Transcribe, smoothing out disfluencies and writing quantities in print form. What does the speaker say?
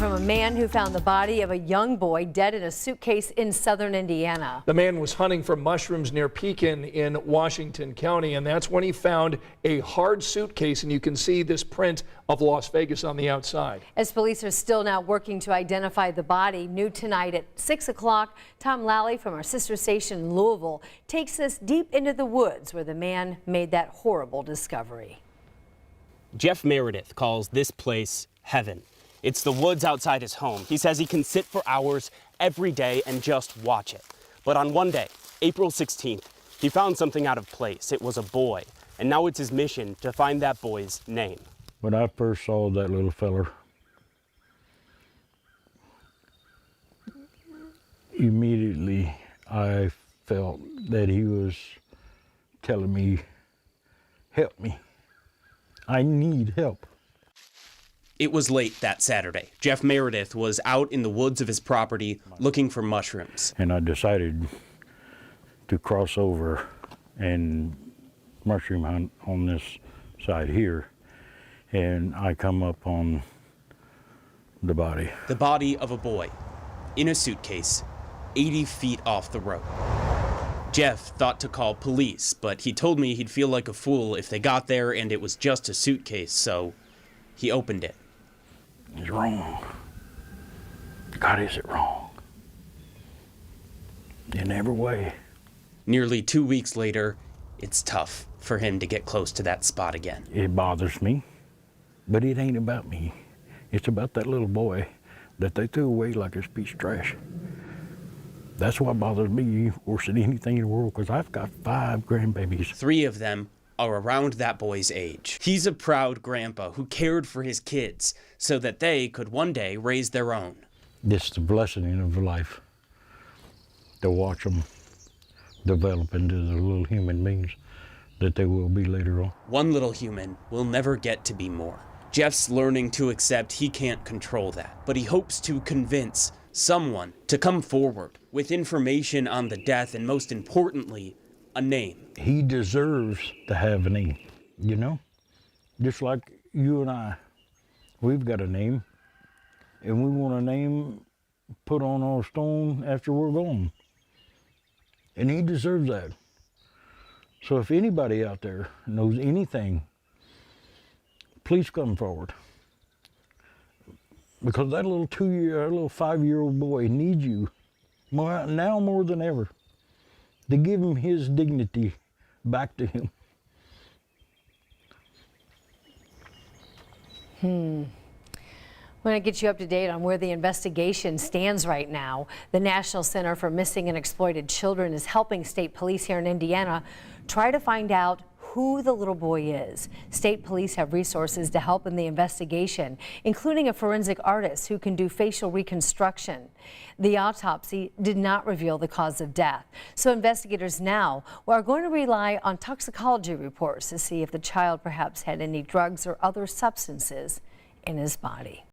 From a man who found the body of a young boy dead in a suitcase in southern Indiana. The man was hunting for mushrooms near Pekin in Washington County, and that's when he found a hard suitcase, and you can see this print of Las Vegas on the outside. As police are still now working to identify the body, new tonight at 6 o'clock, Tom Lally from our sister station in Louisville takes us deep into the woods where the man made that horrible discovery. Jeff Meredith calls this place heaven. It's the woods outside his home. He says he can sit for hours every day and just watch it. But on one day, April 16th, he found something out of place. It was a boy, and now it's his mission to find that boy's name. When I first saw that little feller, immediately I felt that he was telling me, help me. I need help. It was late that Saturday. Jeff Meredith was out in the woods of his property looking for mushrooms. And I decided to cross over and mushroom hunt on this side here. And I come up on the body. The body of a boy in a suitcase 80 feet off the road. Jeff thought to call police, but he told me he'd feel like a fool if they got there and it was just a suitcase, so he opened it. It's wrong. God, is it wrong? In every way. Nearly 2 weeks later, it's tough for him to get close to that spot again. It bothers me, but it ain't about me. It's about that little boy that they threw away like a piece of trash. That's what bothers me worse than anything in the world, because I've got 5 grandbabies. 3 of them are around that boy's age. He's a proud grandpa who cared for his kids so that they could one day raise their own. It's the blessing of life to watch them develop into the little human beings that they will be later on. One little human will never get to be more. Jeff's learning to accept he can't control that, but he hopes to convince someone to come forward with information on the death and, most importantly, a name. He deserves to have a name, you know? Just like you and I, we've got a name, and we want a name put on our stone after we're gone. And he deserves that. So if anybody out there knows anything, please come forward. Because that little 5-year-old boy needs you now more than ever, to give him his dignity back to him. I want to get you up to date on where the investigation stands right now. The National Center for Missing and Exploited Children is helping state police here in Indiana try to find out who the little boy is. State police have resources to help in the investigation, including a forensic artist who can do facial reconstruction. The autopsy did not reveal the cause of death, so investigators now are going to rely on toxicology reports to see if the child perhaps had any drugs or other substances in his body.